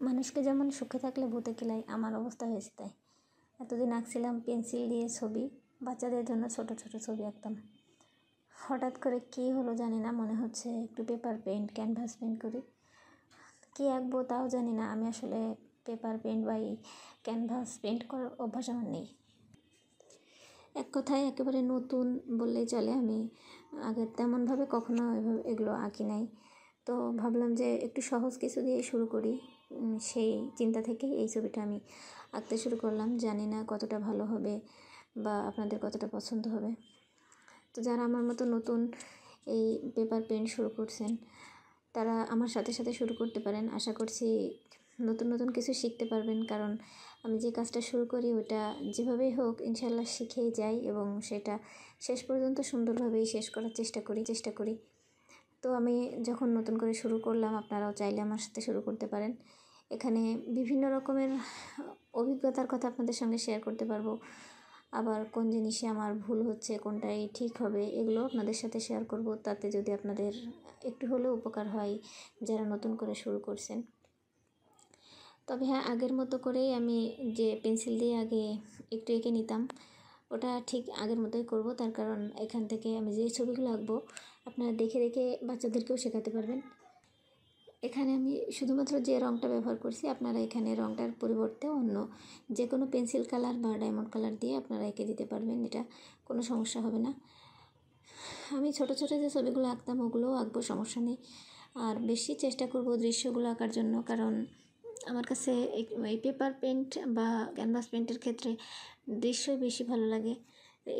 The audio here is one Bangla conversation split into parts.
মানুষকে যেমন সুখে থাকলে ভূতে কিলাই, আমার অবস্থা হয়েছে তাই। এতদিন আঁকছিলাম পেন্সিল দিয়ে ছবি, বাচ্চাদের জন্য ছোট ছোট ছবি আঁকতাম। হঠাৎ করে কী হলো জানি না, মনে হচ্ছে একটু পেপার পেন্ট, ক্যানভাস পেন্ট করি। কী আঁকবো তাও জানি না। আমি আসলে পেপার পেন্ট বা এই ক্যানভাস পেন্ট করার অভ্যাস আমার নেই। এক কথায় একেবারে নতুন বললেই চলে। আমি আগে তেমনভাবে কখনো এগুলো আঁকি নাই। তো ভাবলাম যে একটু সহজ কিছু দিয়ে শুরু করি। সেই চিন্তা থেকে এই ছবিটা আমি আঁকতে শুরু করলাম। জানি না কতটা ভালো হবে বা আপনাদের কতটা পছন্দ হবে। তো যারা আমার মতো নতুন এই পেপার পেন্ট শুরু করছেন, তারা আমার সাথে সাথে শুরু করতে পারেন। আশা করছি নতুন নতুন কিছু শিখতে পারবেন, কারণ আমি যে কাজটা শুরু করি ওটা যেভাবেই হোক ইনশাল্লাহ শিখেই যাই এবং সেটা শেষ পর্যন্ত সুন্দরভাবেই শেষ করার চেষ্টা করি। তো আমি যখন নতুন করে শুরু করলাম, আপনারাও চাইলে আমার সাথে শুরু করতে পারেন। এখানে বিভিন্ন রকমের অভিজ্ঞতার কথা আপনাদের সঙ্গে শেয়ার করতে পারবো। আবার কোন জিনিসে আমার ভুল হচ্ছে, কোনটাই ঠিক হবে, এগুলো আপনাদের সাথে শেয়ার করব। তাতে যদি আপনাদের একটু হলেও উপকার হয় যারা নতুন করে শুরু করছেন। তবে হ্যাঁ, আগের মতো করেই আমি যে পেন্সিল দিয়ে আগে একটু এঁকে নিতাম, ওটা ঠিক আগের মতোই করব। তার কারণ এখান থেকে আমি যে ছবিগুলো আঁকবো আপনারা দেখে দেখে বাচ্চাদেরকেও শেখাতে পারবেন। এখানে আমি শুধুমাত্র যে রঙটা ব্যবহার করছি, আপনারা এখানে রঙটার পরিবর্তে অন্য যে কোনো পেন্সিল কালার বা ডায়মন্ড কালার দিয়ে আপনারা এঁকে দিতে পারবেন, এটা কোনো সমস্যা হবে না। আমি ছোট ছোট যে ছবিগুলো আঁকতাম ওগুলোও আঁকবো, সমস্যা নেই। আর বেশি চেষ্টা করব দৃশ্যগুলো আঁকার জন্য, কারণ আমার কাছে এই পেপার পেন্ট বা ক্যানভাস পেন্টের ক্ষেত্রে দৃশ্যই বেশি ভালো লাগে।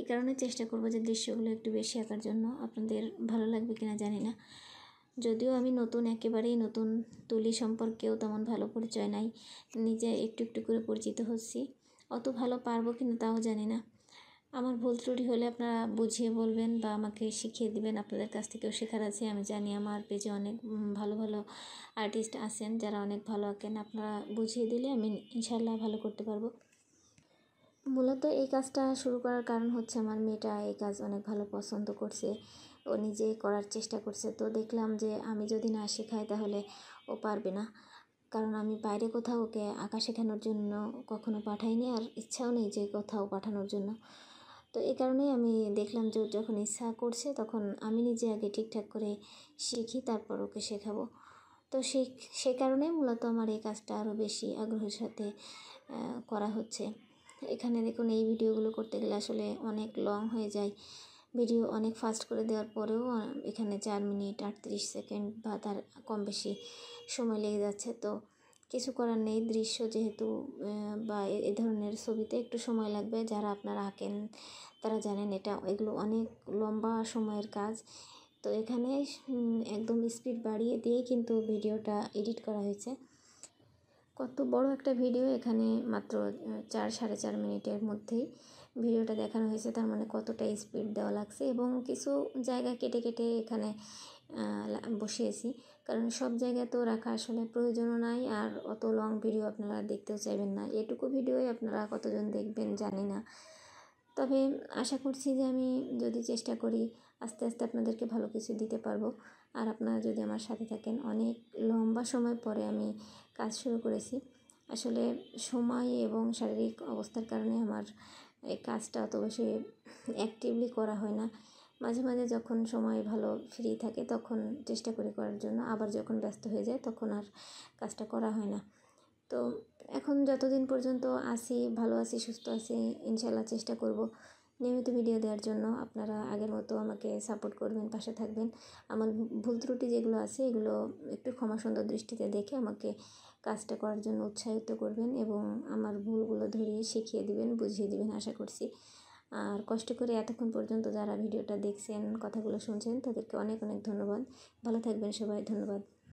এই কারণে চেষ্টা করব যে দৃশ্যগুলো একটু বেশি আঁকার জন্য। আপনাদের ভালো লাগবে কিনা জানি না। যদিও আমি নতুন, একেবারেই নতুন, তুলি সম্পর্কেও তেমন ভালো পরিচয় নাই, নিজে একটু একটু করে পরিচিত হচ্ছি। অত ভালো পারবো কিনা তাও জানি না। আমার ভুল ত্রুটি হলে আপনারা বুঝিয়ে বলবেন বা আমাকে শিখিয়ে দিবেন। আপনাদের কাছ থেকেও শেখার আছে। আমি জানি আমার পেজে অনেক ভালো ভালো আর্টিস্ট আছেন যারা অনেক ভালো আঁকেন। আপনারা বুঝিয়ে দিলে আমি ইনশাল্লাহ ভালো করতে পারবো। মূলত এই কাজটা শুরু করার কারণ হচ্ছে আমার মেয়েটা এই কাজ অনেক ভালো পছন্দ করছে, ও নিজে করার চেষ্টা করছে। তো দেখলাম যে আমি যদি না শেখাই তাহলে ও পারবে না, কারণ আমি বাইরে কোথাও ওকে আঁকা শেখানোর জন্য কখনো পাঠাইনি, আর ইচ্ছাও নেই যে কোথাও পাঠানোর জন্য। তো এই কারণেই আমি দেখলাম যে ওর যখন ইচ্ছা করছে তখন আমি নিজে আগে ঠিকঠাক করে শিখি, তারপর ওকে শেখাবো। তো সেই কারণেই মূলত আমার এই কাজটা আরও বেশি আগ্রহের সাথে করা হচ্ছে। এখানে দেখুন, এই ভিডিওগুলো করতে গেলে আসলে অনেক লং হয়ে যায়। ভিডিও অনেক ফাস্ট করে দেওয়ার পরেও এখানে 4 মিনিট 38 সেকেন্ড বা তার কম বেশি সময় লেগে যাচ্ছে। তো কিছু করার নেই, দৃশ্য যেহেতু বা এই ধরনের ছবিতে একটু সময় লাগবে। যারা আপনারা আঁকেন তারা জানেন এগুলো অনেক লম্বা সময়ের কাজ। তো এখানে একদম স্পিড বাড়িয়ে দিয়েই কিন্তু ভিডিওটা এডিট করা হয়েছে। কত বড় একটা ভিডিও, এখানে মাত্র 4-4.5 মিনিটের মধ্যেই ভিডিওটা দেখানো হয়েছে। তার মানে কতটা স্পিড দেওয়া লাগছে, এবং কিছু জায়গা কেটে কেটে এখানে বসিয়েছি, কারণ সব জায়গায় তো রাখা আসলে প্রয়োজনও নাই, আর অত লং ভিডিও আপনারা দেখতেও চাইবেন না। এটুকু ভিডিওই আপনারা কতজন দেখবেন জানি না। তবে আশা করছি যে আমি যদি চেষ্টা করি আস্তে আস্তে আপনাদেরকে ভালো কিছু দিতে পারবো। আর আপনারা যদি আমার সাথে থাকেন, অনেক লম্বা সময় পরে আমি কাজ শুরু করেছি। আসলে সময় এবং শারীরিক অবস্থার কারণে আমার এই কাজটা অত বেশি অ্যাক্টিভলি করা হয় না। মাঝে মাঝে যখন সময় ভালো ফ্রি থাকে তখন চেষ্টা করি করার জন্য, আবার যখন ব্যস্ত হয়ে যায় তখন আর কাজটা করা হয় না। তো এখন যতদিন পর্যন্ত আছি, ভালো আছি, সুস্থ আছি, ইনশাল্লাহ চেষ্টা করব নিয়মিত ভিডিও দেওয়ার জন্য। আপনারা আগের মতো আমাকে সাপোর্ট করবেন, পাশে থাকবেন। আমার ভুল ত্রুটি যেগুলো আছে এগুলো একটু ক্ষমা সুন্দর দৃষ্টিতে দেখে আমাকে কাজটা করার জন্য উৎসাহিত করবেন এবং আমার ভুলগুলো ধরিয়ে শিখিয়ে দিবেন, বুঝিয়ে দিবেন আশা করছি। আর কষ্ট করে এতক্ষণ পর্যন্ত যারা ভিডিওটা দেখছেন, কথাগুলো শুনছেন, তাদেরকে অনেক অনেক ধন্যবাদ। ভালো থাকবেন সবাই, ধন্যবাদ।